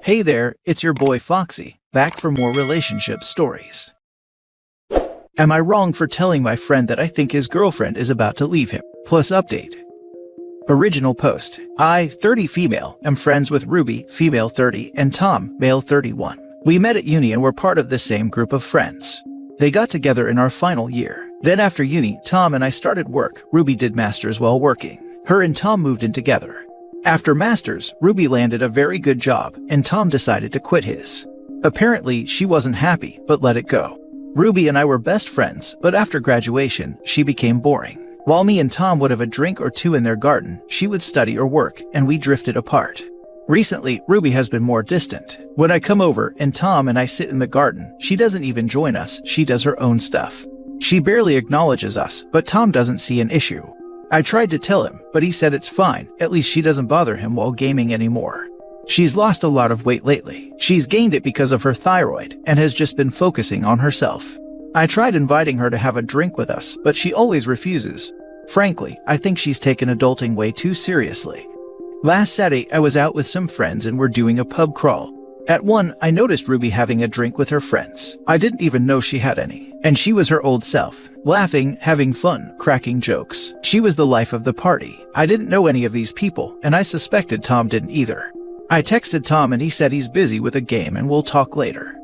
Hey there, it's your boy Foxy, back for more relationship stories. Am I wrong for telling my friend that I think his girlfriend is about to leave him? Plus update. Original post. I, 30 female, am friends with Ruby, female 30, and Tom, male 31. We met at uni and were part of the same group of friends. They got together in our final year. Then after uni, Tom and I started work. Ruby did masters while working. Her and Tom moved in together. After masters, Ruby landed a very good job, and Tom decided to quit his. Apparently, she wasn't happy, but let it go. Ruby and I were best friends, but after graduation, she became boring. While me and Tom would have a drink or two in their garden, she would study or work, and we drifted apart. Recently, Ruby has been more distant. When I come over and Tom and I sit in the garden, she doesn't even join us, she does her own stuff. She barely acknowledges us, but Tom doesn't see an issue. I tried to tell him, but he said it's fine, at least she doesn't bother him while gaming anymore. She's lost a lot of weight lately. She's gained it because of her thyroid, and has just been focusing on herself. I tried inviting her to have a drink with us, but she always refuses. Frankly, I think she's taken adulting way too seriously. Last Saturday, I was out with some friends and we're doing a pub crawl. At one, I noticed Ruby having a drink with her friends. I didn't even know she had any. And she was her old self, laughing, having fun, cracking jokes. She was the life of the party. I didn't know any of these people, and I suspected Tom didn't either. I texted Tom and he said he's busy with a game and we'll talk later.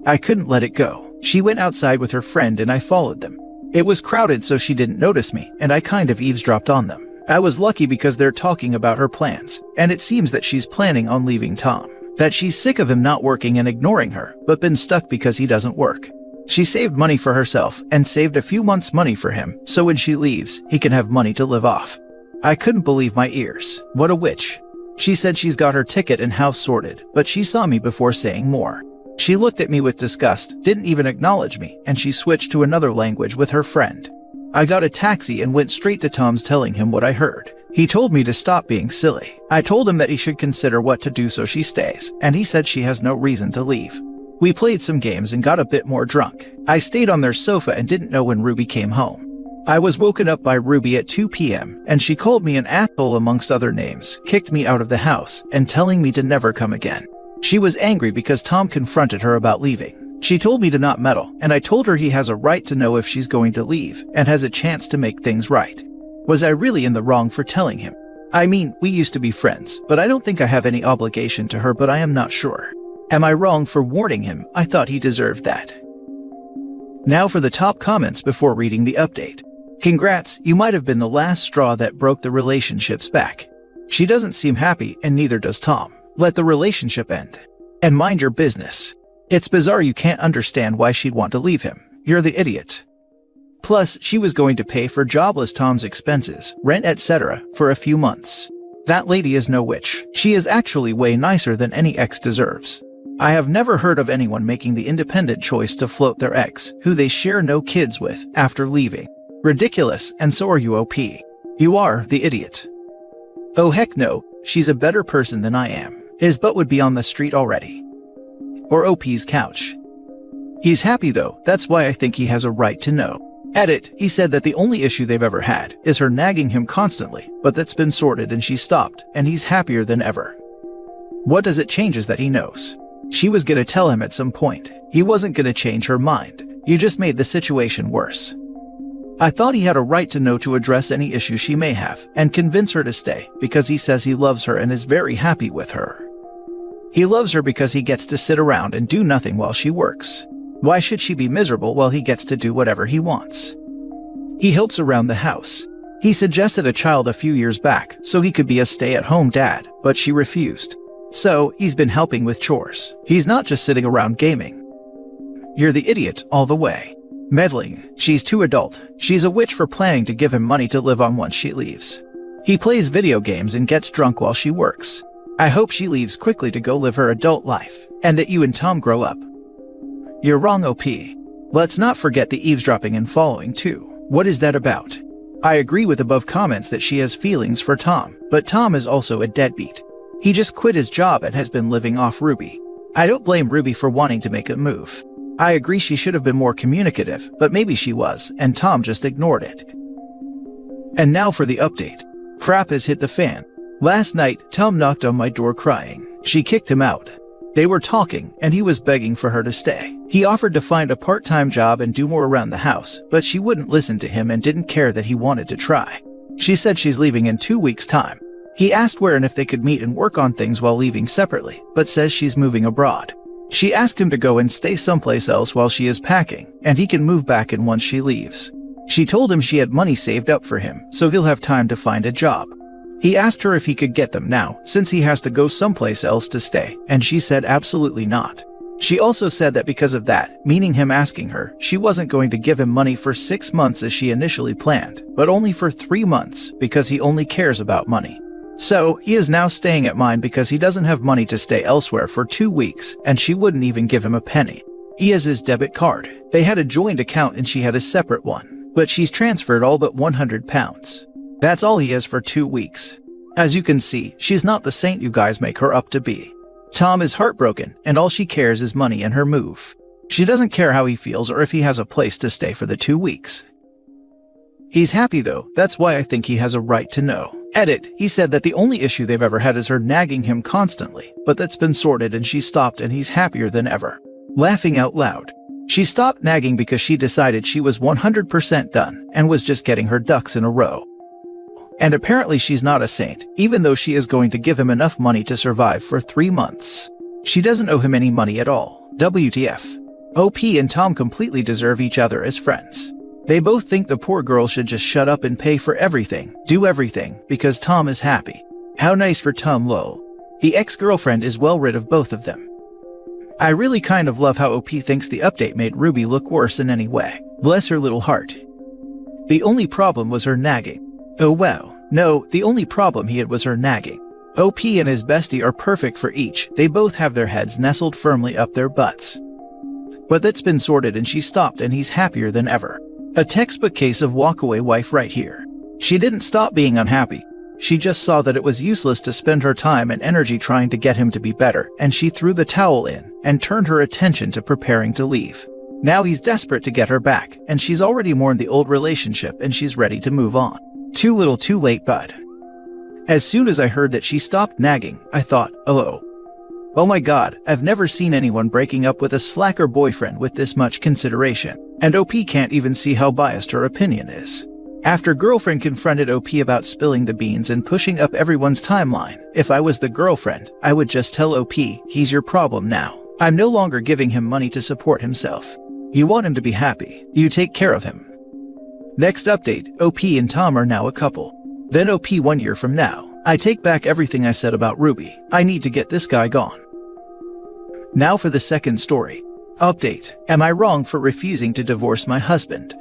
I couldn't let it go. She went outside with her friend and I followed them. It was crowded so she didn't notice me, and I kind of eavesdropped on them. I was lucky because they're talking about her plans, and it seems that she's planning on leaving Tom. That she's sick of him not working and ignoring her, but been stuck because he doesn't work. She saved money for herself and saved a few months' money for him, so when she leaves, he can have money to live off. I couldn't believe my ears. What a witch. She said she's got her ticket and house sorted, but she saw me before saying more. She looked at me with disgust, didn't even acknowledge me, and she switched to another language with her friend. I got a taxi and went straight to Tom's telling him what I heard. He told me to stop being silly. I told him that he should consider what to do so she stays, and he said she has no reason to leave. We played some games and got a bit more drunk. I stayed on their sofa and didn't know when Ruby came home. I was woken up by Ruby at 2 p.m. and she called me an asshole amongst other names, kicked me out of the house, and telling me to never come again. She was angry because Tom confronted her about leaving. She told me to not meddle, and I told her he has a right to know if she's going to leave and has a chance to make things right. Was I really in the wrong for telling him? I mean, we used to be friends, but I don't think I have any obligation to her, but I am not sure. Am I wrong for warning him? I thought he deserved that. Now for the top comments before reading the update. Congrats, you might have been the last straw that broke the relationship's back. She doesn't seem happy, and neither does Tom. Let the relationship end. And mind your business. It's bizarre you can't understand why she'd want to leave him. You're the idiot. Plus, she was going to pay for jobless Tom's expenses, rent, etc. for a few months. That lady is no witch. She is actually way nicer than any ex deserves. I have never heard of anyone making the independent choice to float their ex, who they share no kids with, after leaving. Ridiculous, and so are you, OP. You are the idiot. Oh heck no, she's a better person than I am. His butt would be on the street already. Or OP's couch. He's happy though, that's why I think he has a right to know. Edit, he said that the only issue they've ever had is her nagging him constantly, but that's been sorted and she stopped, and he's happier than ever. What does it change is that he knows. She was gonna tell him at some point. He wasn't gonna change her mind. You just made the situation worse. I thought he had a right to know to address any issues she may have, and convince her to stay, because he says he loves her and is very happy with her. He loves her because he gets to sit around and do nothing while she works. Why should she be miserable while he gets to do whatever he wants? He helps around the house. He suggested a child a few years back so he could be a stay-at-home dad, but she refused. So, he's been helping with chores. He's not just sitting around gaming. You're the idiot all the way. Meddling. She's too adult. She's a witch for planning to give him money to live on once she leaves. He plays video games and gets drunk while she works. I hope she leaves quickly to go live her adult life, and that you and Tom grow up. You're wrong, OP. Let's not forget the eavesdropping and following too. What is that about? I agree with above comments that she has feelings for Tom, but Tom is also a deadbeat. He just quit his job and has been living off Ruby. I don't blame Ruby for wanting to make a move. I agree she should have been more communicative, but maybe she was, and Tom just ignored it. And now for the update. Crap has hit the fan. Last night, Tom knocked on my door crying. She kicked him out. They were talking, and he was begging for her to stay. He offered to find a part-time job and do more around the house, but she wouldn't listen to him and didn't care that he wanted to try. She said she's leaving in 2 weeks' time. He asked where and if they could meet and work on things while leaving separately, but says she's moving abroad. She asked him to go and stay someplace else while she is packing, and he can move back in once she leaves. She told him she had money saved up for him, so he'll have time to find a job. He asked her if he could get them now, since he has to go someplace else to stay, and she said absolutely not. She also said that because of that, meaning him asking her, she wasn't going to give him money for 6 months as she initially planned, but only for 3 months because he only cares about money. So, he is now staying at mine because he doesn't have money to stay elsewhere for 2 weeks, and she wouldn't even give him a penny. He has his debit card. They had a joint account and she had a separate one, but she's transferred all but £100. That's all he has for 2 weeks. As you can see, she's not the saint you guys make her up to be. Tom is heartbroken, and all she cares is money and her move. She doesn't care how he feels or if he has a place to stay for the 2 weeks. He's happy though, that's why I think he has a right to know. Edit, he said that the only issue they've ever had is her nagging him constantly, but that's been sorted and she stopped and he's happier than ever. Laughing out loud. She stopped nagging because she decided she was 100% done and was just getting her ducks in a row. And apparently she's not a saint, even though she is going to give him enough money to survive for 3 months. She doesn't owe him any money at all. WTF. OP and Tom completely deserve each other as friends. They both think the poor girl should just shut up and pay for everything, do everything, because Tom is happy. How nice for Tom lol. The ex-girlfriend is well rid of both of them. I really kind of love how OP thinks the update made Ruby look worse in any way. Bless her little heart. The only problem was her nagging. Oh wow. No, the only problem he had was her nagging. OP and his bestie are perfect for each. They both have their heads nestled firmly up their butts. But that's been sorted and she stopped and he's happier than ever. A textbook case of walkaway wife right here. She didn't stop being unhappy. She just saw that it was useless to spend her time and energy trying to get him to be better, and she threw the towel in and turned her attention to preparing to leave. Now he's desperate to get her back, and she's already mourned the old relationship and she's ready to move on. Too little too late, bud. As soon as I heard that she stopped nagging, I thought, oh my god, I've never seen anyone breaking up with a slacker boyfriend with this much consideration. And OP can't even see how biased her opinion is. After girlfriend confronted OP about spilling the beans and pushing up everyone's timeline, if I was the girlfriend, I would just tell OP, he's your problem now. I'm no longer giving him money to support himself. You want him to be happy, you take care of him. Next update, OP and Tom are now a couple. Then OP 1 year from now. I take back everything I said about Ruby. I need to get this guy gone. Now for the second story. Update. Am I wrong for refusing to divorce my husband?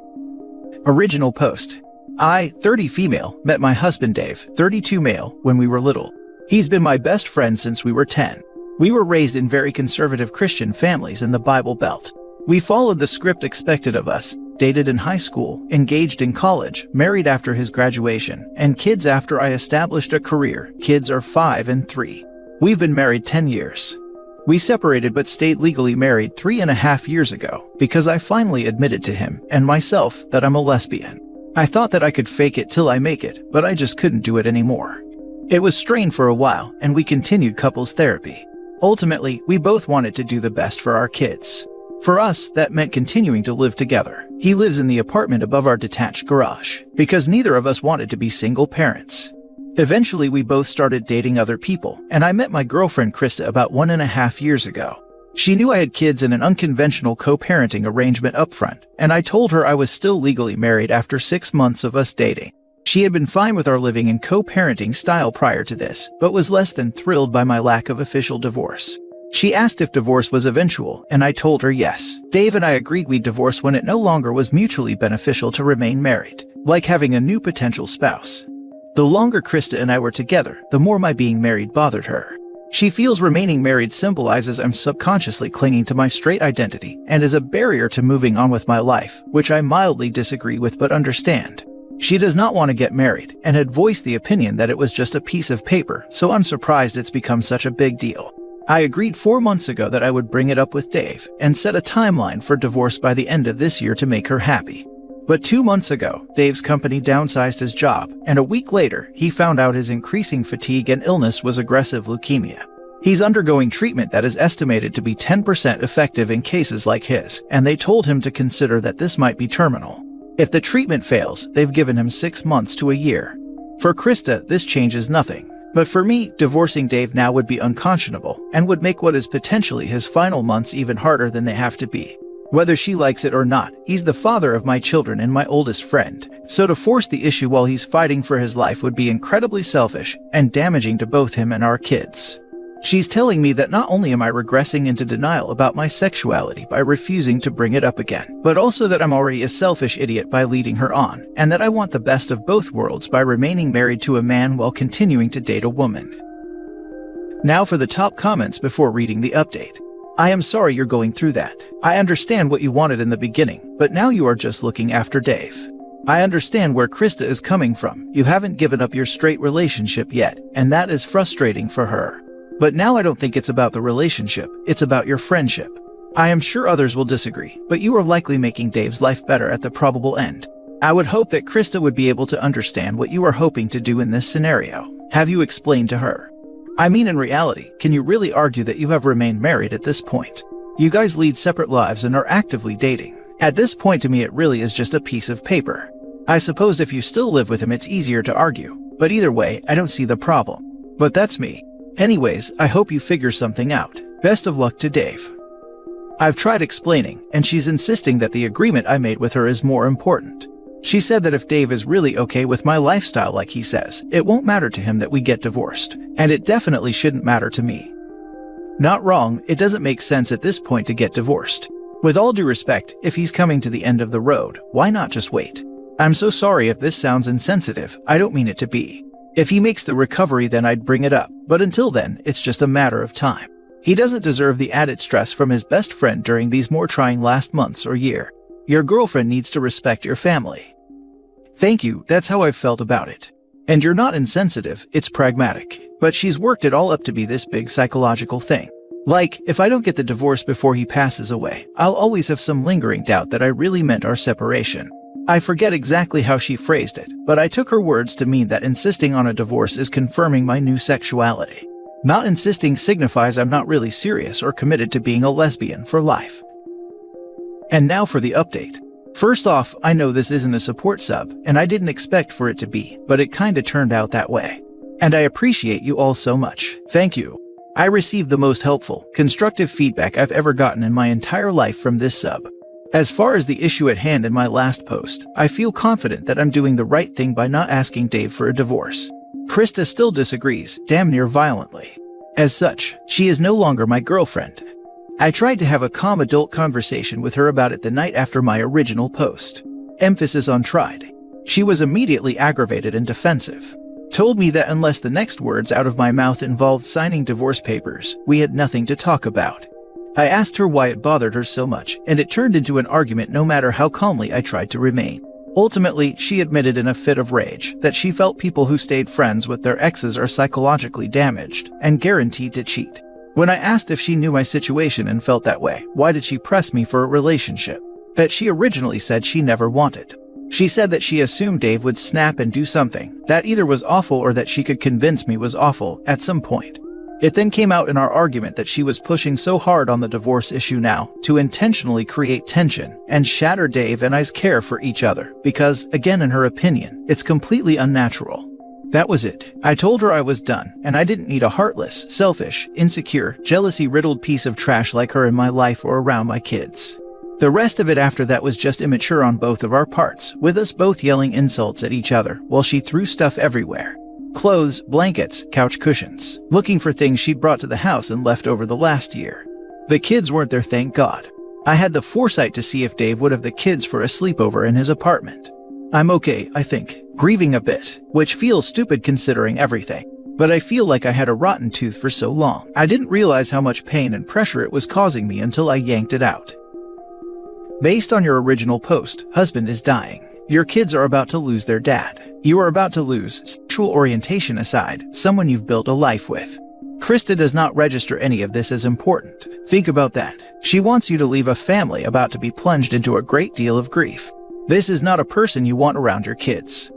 Original post. I, 30 female, met my husband Dave, 32 male, when we were little. He's been my best friend since we were 10. We were raised in very conservative Christian families in the Bible Belt. We followed the script expected of us, dated in high school, engaged in college, married after his graduation, and kids after I established a career. Kids are 5 and 3. We've been married 10 years. We separated but stayed legally married 3.5 years ago because I finally admitted to him and myself that I'm a lesbian. I thought that I could fake it till I make it, but I just couldn't do it anymore. It was strained for a while and we continued couples therapy. Ultimately, we both wanted to do the best for our kids. For us, that meant continuing to live together. He lives in the apartment above our detached garage because neither of us wanted to be single parents. Eventually, we both started dating other people, and I met my girlfriend Krista about 1.5 years ago. She knew I had kids in an unconventional co-parenting arrangement upfront, and I told her I was still legally married after 6 months of us dating. She had been fine with our living in co-parenting style prior to this, but was less than thrilled by my lack of official divorce. She asked if divorce was eventual, and I told her yes. Dave and I agreed we'd divorce when it no longer was mutually beneficial to remain married, like having a new potential spouse. The longer Krista and I were together, the more my being married bothered her. She feels remaining married symbolizes I'm subconsciously clinging to my straight identity and is a barrier to moving on with my life, which I mildly disagree with but understand. She does not want to get married and had voiced the opinion that it was just a piece of paper, so I'm surprised it's become such a big deal. I agreed 4 months ago that I would bring it up with Dave and set a timeline for divorce by the end of this year to make her happy. But 2 months ago, Dave's company downsized his job, and a week later, he found out his increasing fatigue and illness was aggressive leukemia. He's undergoing treatment that is estimated to be 10% effective in cases like his, and they told him to consider that this might be terminal. If the treatment fails, they've given him 6 months to a year. For Krista, this changes nothing. But for me, divorcing Dave now would be unconscionable and would make what is potentially his final months even harder than they have to be. Whether she likes it or not, he's the father of my children and my oldest friend, so to force the issue while he's fighting for his life would be incredibly selfish and damaging to both him and our kids. She's telling me that not only am I regressing into denial about my sexuality by refusing to bring it up again, but also that I'm already a selfish idiot by leading her on, and that I want the best of both worlds by remaining married to a man while continuing to date a woman. Now for the top comments before reading the update. I am sorry you're going through that. I understand what you wanted in the beginning, but now you are just looking after Dave. I understand where Krista is coming from. You haven't given up your straight relationship yet, and that is frustrating for her. But now I don't think it's about the relationship, it's about your friendship. I am sure others will disagree, but you are likely making Dave's life better at the probable end. I would hope that Krista would be able to understand what you are hoping to do in this scenario. Have you explained to her? I mean, in reality, can you really argue that you have remained married at this point? You guys lead separate lives and are actively dating. At this point, to me, it really is just a piece of paper. I suppose if you still live with him, it's easier to argue, but either way, I don't see the problem. But that's me. Anyways, I hope you figure something out. Best of luck to Dave. I've tried explaining, and she's insisting that the agreement I made with her is more important. She said that if Dave is really okay with my lifestyle like he says, it won't matter to him that we get divorced, and it definitely shouldn't matter to me. Not wrong, it doesn't make sense at this point to get divorced. With all due respect, if he's coming to the end of the road, why not just wait? I'm so sorry if this sounds insensitive, I don't mean it to be. If he makes the recovery, then I'd bring it up, but until then, it's just a matter of time. He doesn't deserve the added stress from his best friend during these more trying last months or year. Your girlfriend needs to respect your family. Thank you, that's how I've felt about it. And you're not insensitive, it's pragmatic. But she's worked it all up to be this big psychological thing. Like, if I don't get the divorce before he passes away, I'll always have some lingering doubt that I really meant our separation. I forget exactly how she phrased it, but I took her words to mean that insisting on a divorce is confirming my new sexuality. Not insisting signifies I'm not really serious or committed to being a lesbian for life. And now for the update. First off, I know this isn't a support sub, and I didn't expect for it to be, but it kinda turned out that way. And I appreciate you all so much. Thank you. I received the most helpful, constructive feedback I've ever gotten in my entire life from this sub. As far as the issue at hand in my last post, I feel confident that I'm doing the right thing by not asking Dave for a divorce. Krista still disagrees, damn near violently. As such, she is no longer my girlfriend. I tried to have a calm adult conversation with her about it the night after my original post. Emphasis on tried. She was immediately aggravated and defensive. Told me that unless the next words out of my mouth involved signing divorce papers, we had nothing to talk about. I asked her why it bothered her so much, and it turned into an argument no matter how calmly I tried to remain. Ultimately, she admitted in a fit of rage that she felt people who stayed friends with their exes are psychologically damaged and guaranteed to cheat. When I asked if she knew my situation and felt that way, why did she press me for a relationship that she originally said she never wanted? She said that she assumed Dave would snap and do something that either was awful or that she could convince me was awful at some point. It then came out in our argument that she was pushing so hard on the divorce issue now to intentionally create tension and shatter Dave and I's care for each other because, again in her opinion, it's completely unnatural. That was it. I told her I was done, and I didn't need a heartless, selfish, insecure, jealousy-riddled piece of trash like her in my life or around my kids. The rest of it after that was just immature on both of our parts, with us both yelling insults at each other while she threw stuff everywhere. Clothes, blankets, couch cushions, looking for things she'd brought to the house and left over the last year. The kids weren't there, thank God. I had the foresight to see if Dave would have the kids for a sleepover in his apartment. I'm okay, I think, grieving a bit, which feels stupid considering everything. But I feel like I had a rotten tooth for so long. I didn't realize how much pain and pressure it was causing me until I yanked it out. Based on your original post, husband is dying. Your kids are about to lose their dad. You are about to lose, sexual orientation aside, someone you've built a life with. Krista does not register any of this as important. Think about that. She wants you to leave a family about to be plunged into a great deal of grief. This is not a person you want around your kids.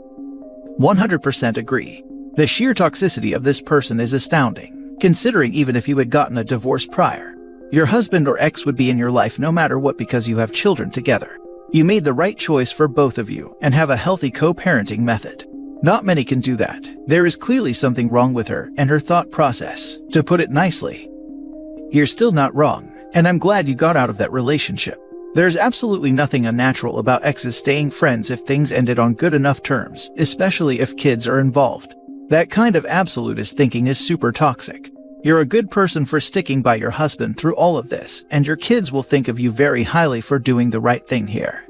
100% agree. The sheer toxicity of this person is astounding. considering even if you had gotten a divorce prior. Your husband or ex would be in your life no matter what because you have children together. You made the right choice for both of you and have a healthy co-parenting method. Not many can do that. There is clearly something wrong with her and her thought process, to put it nicely. You're still not wrong, and I'm glad you got out of that relationship. There's absolutely nothing unnatural about exes staying friends if things ended on good enough terms, especially if kids are involved. That kind of absolutist thinking is super toxic. You're a good person for sticking by your husband through all of this, and your kids will think of you very highly for doing the right thing here.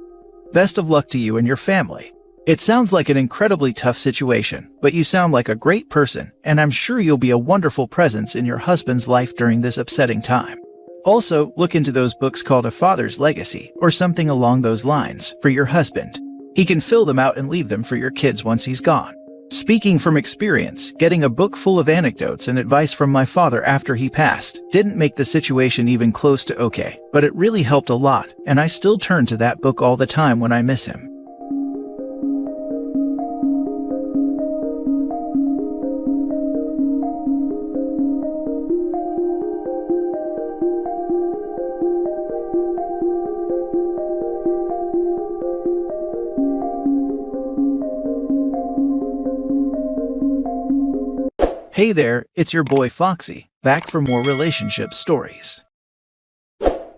Best of luck to you and your family. It sounds like an incredibly tough situation, but you sound like a great person, and I'm sure you'll be a wonderful presence in your husband's life during this upsetting time. Also, look into those books called A Father's Legacy, or something along those lines, for your husband. He can fill them out and leave them for your kids once he's gone. Speaking from experience, getting a book full of anecdotes and advice from my father after he passed didn't make the situation even close to okay, but it really helped a lot, and I still turn to that book all the time when I miss him. Hey there, it's your boy Foxy, back for more relationship stories.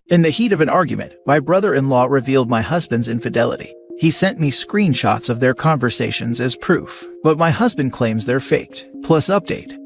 In the heat of an argument, my brother-in-law revealed my husband's infidelity. He sent me screenshots of their conversations as proof, but my husband claims they're faked. Plus update.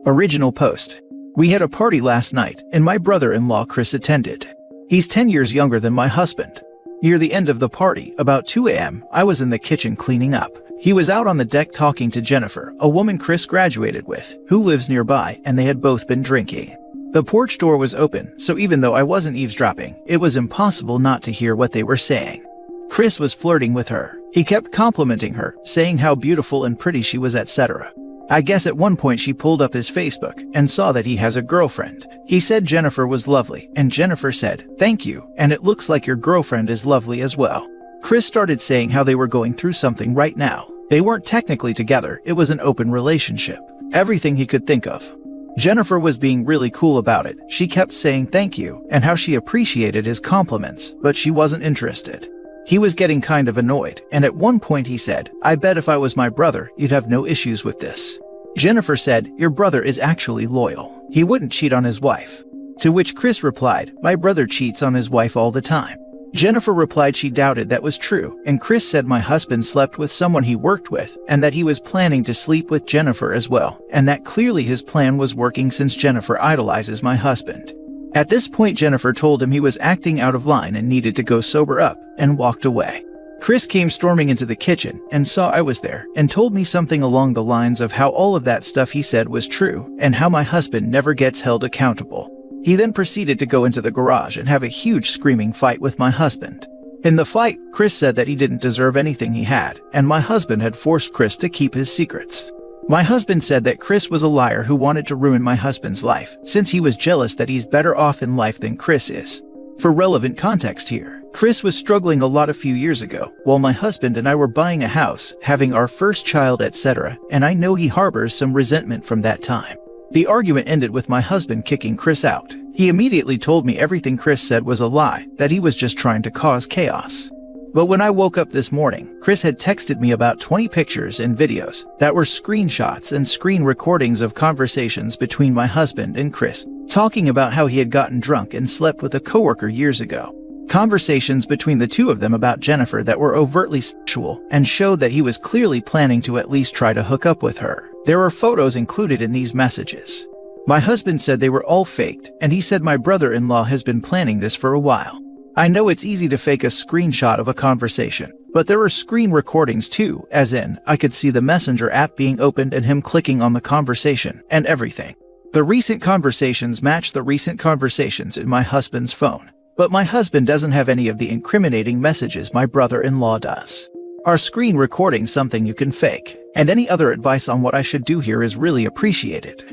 Original post. We had a party last night, and my brother-in-law Chris attended. He's 10 years younger than my husband. Near the end of the party, about 2 a.m., I was in the kitchen cleaning up. He was out on the deck talking to Jennifer, a woman Chris graduated with, who lives nearby, and they had both been drinking. The porch door was open, so even though I wasn't eavesdropping, it was impossible not to hear what they were saying. Chris was flirting with her. He kept complimenting her, saying how beautiful and pretty she was, etc. I guess at one point she pulled up his Facebook and saw that he has a girlfriend. He said Jennifer was lovely, and Jennifer said, "Thank you, and it looks like your girlfriend is lovely as well." Chris started saying how they were going through something right now. They weren't technically together, it was an open relationship. Everything he could think of. Jennifer was being really cool about it. She kept saying thank you, and how she appreciated his compliments, but she wasn't interested. He was getting kind of annoyed, and at one point he said, "I bet if I was my brother, you'd have no issues with this." Jennifer said, "Your brother is actually loyal. He wouldn't cheat on his wife." To which Chris replied, "My brother cheats on his wife all the time." Jennifer replied she doubted that was true, and Chris said my husband slept with someone he worked with, and that he was planning to sleep with Jennifer as well, and that clearly his plan was working since Jennifer idolizes my husband. At this point, Jennifer told him he was acting out of line and needed to go sober up, and walked away. Chris came storming into the kitchen and saw I was there and told me something along the lines of how all of that stuff he said was true and how my husband never gets held accountable. He then proceeded to go into the garage and have a huge screaming fight with my husband. In the fight, Chris said that he didn't deserve anything he had, and my husband had forced Chris to keep his secrets. My husband said that Chris was a liar who wanted to ruin my husband's life, since he was jealous that he's better off in life than Chris is. For relevant context here, Chris was struggling a lot a few years ago, while my husband and I were buying a house, having our first child, etc., and I know he harbors some resentment from that time. The argument ended with my husband kicking Chris out. He immediately told me everything Chris said was a lie, that he was just trying to cause chaos. But when I woke up this morning, Chris had texted me about 20 pictures and videos that were screenshots and screen recordings of conversations between my husband and Chris, talking about how he had gotten drunk and slept with a coworker years ago. Conversations between the two of them about Jennifer that were overtly sexual and showed that he was clearly planning to at least try to hook up with her. There were photos included in these messages. My husband said they were all faked, and he said my brother-in-law has been planning this for a while. I know it's easy to fake a screenshot of a conversation, but there were screen recordings too, as in, I could see the Messenger app being opened and him clicking on the conversation, and everything. The recent conversations match the recent conversations in my husband's phone. But my husband doesn't have any of the incriminating messages my brother-in-law does. Are screen recordings something you can fake? And any other advice on what I should do here is really appreciated.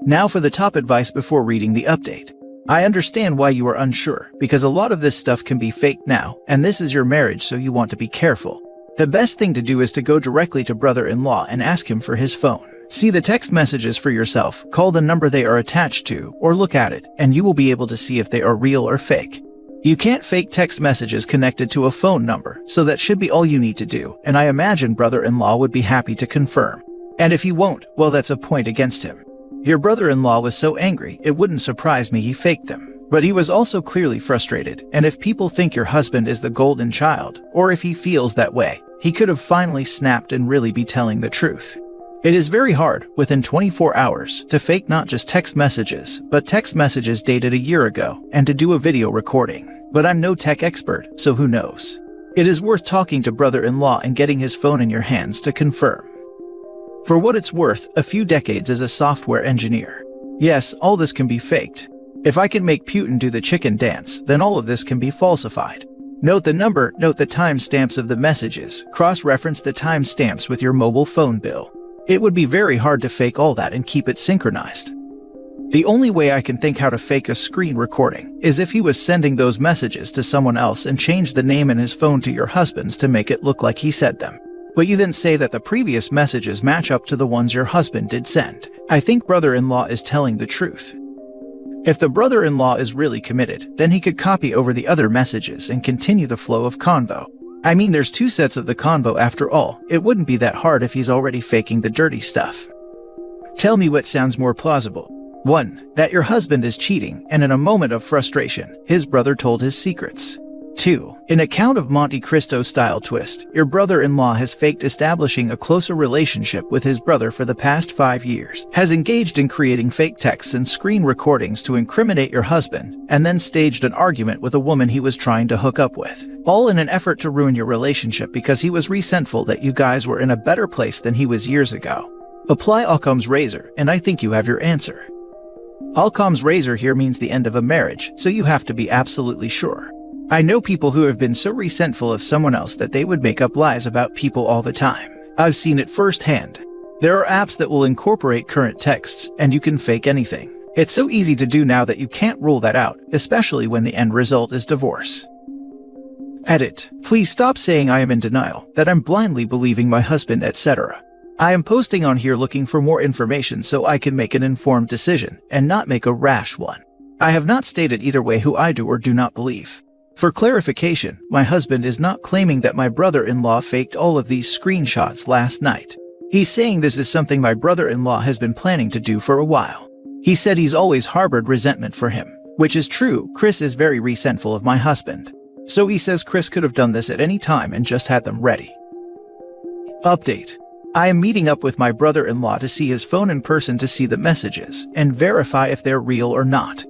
Now for the top advice before reading the update. I understand why you are unsure, because a lot of this stuff can be faked now, and this is your marriage, so you want to be careful. The best thing to do is to go directly to brother-in-law and ask him for his phone. See the text messages for yourself, call the number they are attached to, or look at it, and you will be able to see if they are real or fake. You can't fake text messages connected to a phone number, so that should be all you need to do, and I imagine brother-in-law would be happy to confirm. And if he won't, well, that's a point against him. Your brother-in-law was so angry, it wouldn't surprise me he faked them. But he was also clearly frustrated, and if people think your husband is the golden child, or if he feels that way, he could have finally snapped and really be telling the truth. It is very hard, within 24 hours, to fake not just text messages, but text messages dated a year ago, and to do a video recording. But I'm no tech expert, so who knows? It is worth talking to brother-in-law and getting his phone in your hands to confirm. For what it's worth, a few decades as a software engineer. Yes, all this can be faked. If I can make Putin do the chicken dance, then all of this can be falsified. Note the number, note the timestamps of the messages, cross-reference the timestamps with your mobile phone bill. It would be very hard to fake all that and keep it synchronized. The only way I can think how to fake a screen recording is if he was sending those messages to someone else and changed the name in his phone to your husband's to make it look like he said them. But you then say that the previous messages match up to the ones your husband did send. I think brother-in-law is telling the truth. If the brother-in-law is really committed, then he could copy over the other messages and continue the flow of convo. I mean, there's two sets of the convo after all. It wouldn't be that hard if he's already faking the dirty stuff. Tell me what sounds more plausible. 1. That your husband is cheating, and in a moment of frustration, his brother told his secrets. 2. In a Count of Monte Cristo-style twist, your brother-in-law has faked establishing a closer relationship with his brother for the past 5 years, has engaged in creating fake texts and screen recordings to incriminate your husband, and then staged an argument with a woman he was trying to hook up with, all in an effort to ruin your relationship because he was resentful that you guys were in a better place than he was years ago. Apply Occam's razor, and I think you have your answer. Occam's razor here means the end of a marriage, so you have to be absolutely sure. I know people who have been so resentful of someone else that they would make up lies about people all the time. I've seen it firsthand. There are apps that will incorporate current texts, and you can fake anything. It's so easy to do now that you can't rule that out, especially when the end result is divorce. Edit. Please stop saying I am in denial, that I'm blindly believing my husband, etc. I am posting on here looking for more information so I can make an informed decision, and not make a rash one. I have not stated either way who I do or do not believe. For clarification, my husband is not claiming that my brother-in-law faked all of these screenshots last night. He's saying this is something my brother-in-law has been planning to do for a while. He said he's always harbored resentment for him, which is true. Chris is very resentful of my husband. So he says Chris could have done this at any time and just had them ready. Update. I am meeting up with my brother-in-law to see his phone in person to see the messages and verify if they're real or not.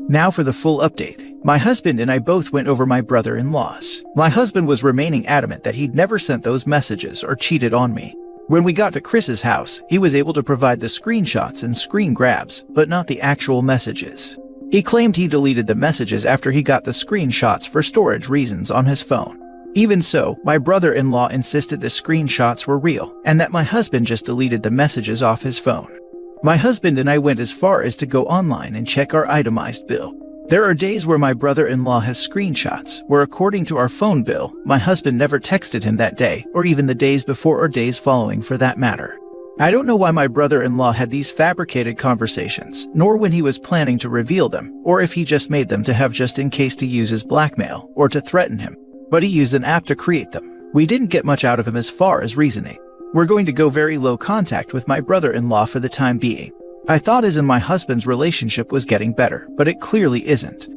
Now for the full update. My husband and I both went over my brother-in-law's. My husband was remaining adamant that he'd never sent those messages or cheated on me. When we got to Chris's house, he was able to provide the screenshots and screen grabs, but not the actual messages. He claimed he deleted the messages after he got the screenshots for storage reasons on his phone. Even so, my brother-in-law insisted the screenshots were real, and that my husband just deleted the messages off his phone. My husband and I went as far as to go online and check our itemized bill. There are days where my brother-in-law has screenshots, where according to our phone bill, my husband never texted him that day, or even the days before or days following for that matter. I don't know why my brother-in-law had these fabricated conversations, nor when he was planning to reveal them, or if he just made them to have just in case to use as blackmail, or to threaten him. But he used an app to create them. We didn't get much out of him as far as reasoning. We're going to go very low contact with my brother-in-law for the time being. I thought as in my husband's relationship was getting better, but it clearly isn't.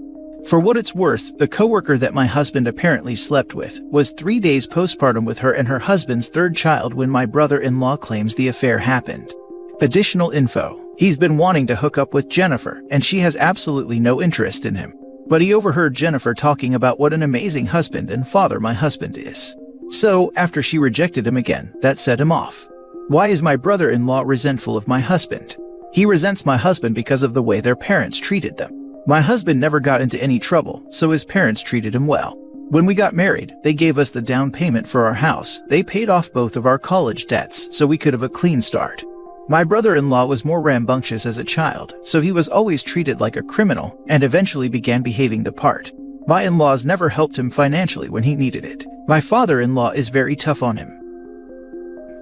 For what it's worth, the coworker that my husband apparently slept with was 3 days postpartum with her and her husband's third child when my brother-in-law claims the affair happened. Additional info. He's been wanting to hook up with Jennifer, and she has absolutely no interest in him. But he overheard Jennifer talking about what an amazing husband and father my husband is. So, after she rejected him again, that set him off. Why is my brother-in-law resentful of my husband? He resents my husband because of the way their parents treated them. My husband never got into any trouble, so his parents treated him well. When we got married, they gave us the down payment for our house. They paid off both of our college debts, so we could have a clean start. My brother-in-law was more rambunctious as a child, so he was always treated like a criminal and eventually began behaving the part. My in-laws never helped him financially when he needed it. My father-in-law is very tough on him.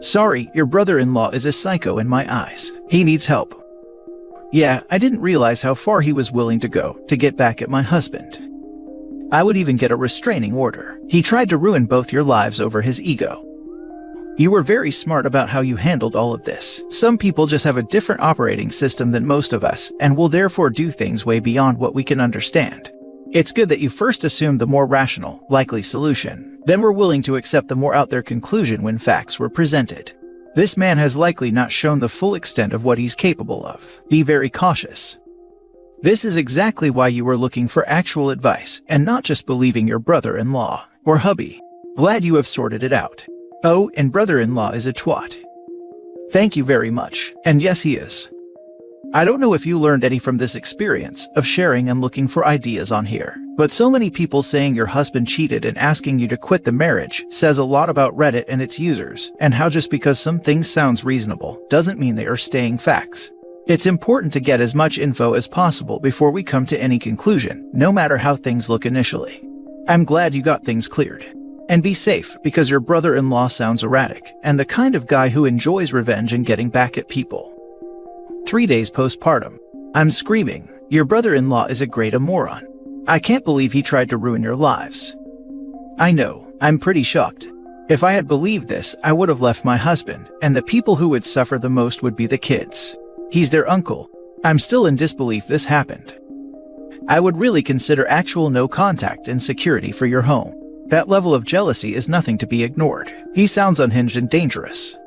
Sorry, your brother-in-law is a psycho in my eyes. He needs help. Yeah, I didn't realize how far he was willing to go to get back at my husband. I would even get a restraining order. He tried to ruin both your lives over his ego. You were very smart about how you handled all of this. Some people just have a different operating system than most of us and will therefore do things way beyond what we can understand. It's good that you first assumed the more rational, likely solution, then were willing to accept the more out there conclusion when facts were presented. This man has likely not shown the full extent of what he's capable of. Be very cautious. This is exactly why you were looking for actual advice and not just believing your brother-in-law or hubby. Glad you have sorted it out. Oh, and brother-in-law is a twat. Thank you very much. And yes, he is. I don't know if you learned any from this experience of sharing and looking for ideas on here, but so many people saying your husband cheated and asking you to quit the marriage says a lot about Reddit and its users, and how just because some things sounds reasonable doesn't mean they are staying facts. It's important to get as much info as possible before we come to any conclusion, no matter how things look initially. I'm glad you got things cleared. And be safe, because your brother-in-law sounds erratic, and the kind of guy who enjoys revenge and getting back at people. 3 days postpartum. I'm screaming. Your brother-in-law is a great moron. I can't believe he tried to ruin your lives. I know, I'm pretty shocked. If I had believed this, I would have left my husband, and the people who would suffer the most would be the kids. He's their uncle. I'm still in disbelief this happened. I would really consider actual no contact and security for your home. That level of jealousy is nothing to be ignored. He sounds unhinged and dangerous.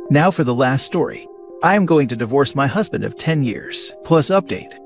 Now for the last story. I am going to divorce my husband of 10 years, plus update.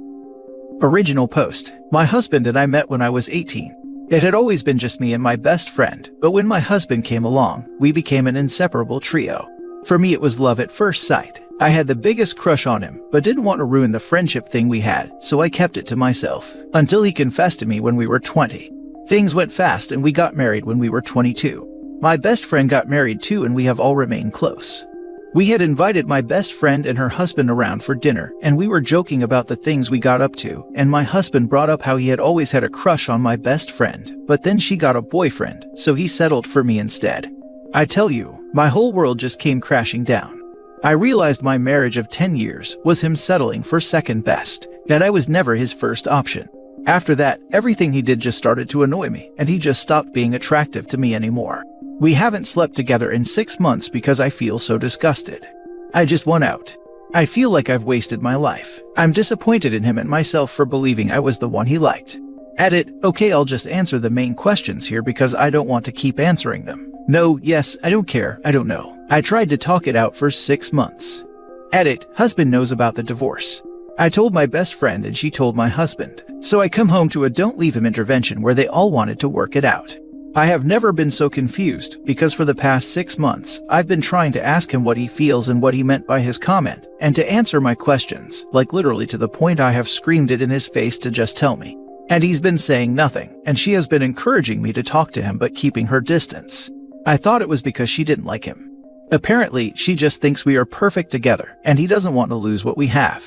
Original post. My husband and I met when I was 18. It had always been just me and my best friend, but when my husband came along, we became an inseparable trio. For me, it was love at first sight. I had the biggest crush on him, but didn't want to ruin the friendship thing we had, so I kept it to myself, until he confessed to me when we were 20. Things went fast and we got married when we were 22. My best friend got married too, and we have all remained close. We had invited my best friend and her husband around for dinner, and we were joking about the things we got up to, and my husband brought up how he had always had a crush on my best friend, but then she got a boyfriend, so he settled for me instead. I tell you, my whole world just came crashing down. I realized my marriage of 10 years was him settling for second best, that I was never his first option. After that, everything he did just started to annoy me, and he just stopped being attractive to me anymore. We haven't slept together in 6 months because I feel so disgusted. I just want out. I feel like I've wasted my life. I'm disappointed in him and myself for believing I was the one he liked. Edit. Okay, I'll just answer the main questions here because I don't want to keep answering them. No, yes, I don't care, I don't know. I tried to talk it out for 6 months. Edit. Husband knows about the divorce. I told my best friend and she told my husband. So I come home to a don't leave him intervention where they all wanted to work it out. I have never been so confused because for the past 6 months, I've been trying to ask him what he feels and what he meant by his comment, and to answer my questions, like literally to the point I have screamed it in his face to just tell me. And he's been saying nothing, and she has been encouraging me to talk to him but keeping her distance. I thought it was because she didn't like him. Apparently, she just thinks we are perfect together, and he doesn't want to lose what we have.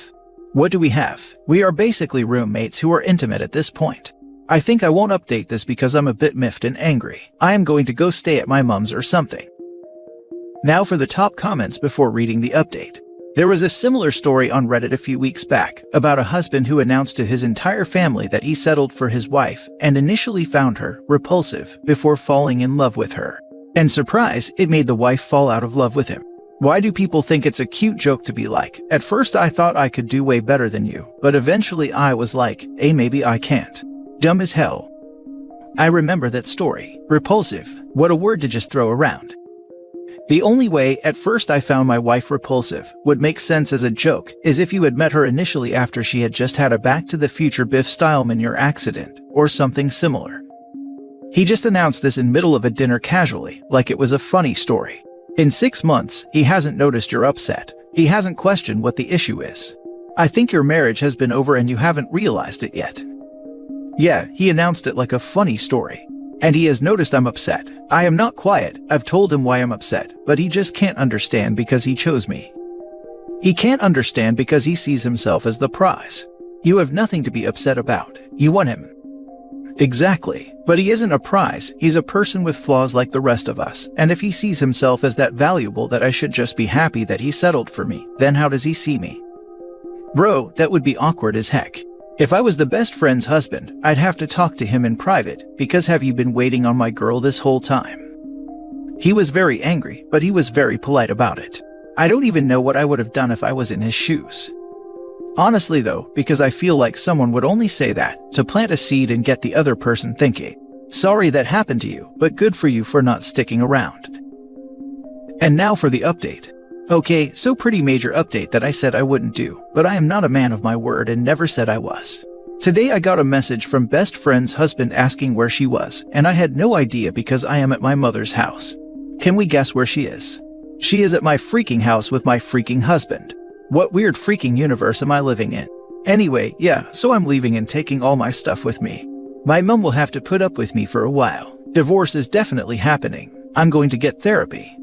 What do we have? We are basically roommates who are intimate at this point. I think I won't update this because I'm a bit miffed and angry. I am going to go stay at my mom's or something. Now for the top comments before reading the update. There was a similar story on Reddit a few weeks back about a husband who announced to his entire family that he settled for his wife and initially found her repulsive before falling in love with her. And surprise, it made the wife fall out of love with him. Why do people think it's a cute joke to be like, at first I thought I could do way better than you, but eventually I was like, maybe I can't. Dumb as hell. I remember that story. Repulsive. What a word to just throw around. The only way, at first I found my wife repulsive, would make sense as a joke, is if you had met her initially after she had just had a Back to the Future Biff-style manure accident, or something similar. He just announced this in middle of a dinner casually, like it was a funny story. In 6 months, he hasn't noticed you're upset. He hasn't questioned what the issue is. I think your marriage has been over and you haven't realized it yet. Yeah, he announced it like a funny story. And he has noticed I'm upset. I am not quiet. I've told him why I'm upset, but he just can't understand because he chose me. He can't understand because he sees himself as the prize. You have nothing to be upset about. You want him. Exactly. But he isn't a prize, he's a person with flaws like the rest of us. And if he sees himself as that valuable that I should just be happy that he settled for me, then how does he see me? Bro, that would be awkward as heck. If I was the best friend's husband, I'd have to talk to him in private, because have you been waiting on my girl this whole time? He was very angry, but he was very polite about it. I don't even know what I would have done if I was in his shoes. Honestly though, because I feel like someone would only say that to plant a seed and get the other person thinking, sorry that happened to you, but good for you for not sticking around. And now for the update. Okay, so pretty major update that I said I wouldn't do, but I am not a man of my word and never said I was. Today I got a message from best friend's husband asking where she was, and I had no idea because I am at my mother's house. Can we guess where she is? She is at my freaking house with my freaking husband. What weird freaking universe am I living in? Anyway, yeah, so I'm leaving and taking all my stuff with me. My mom will have to put up with me for a while. Divorce is definitely happening. I'm going to get therapy.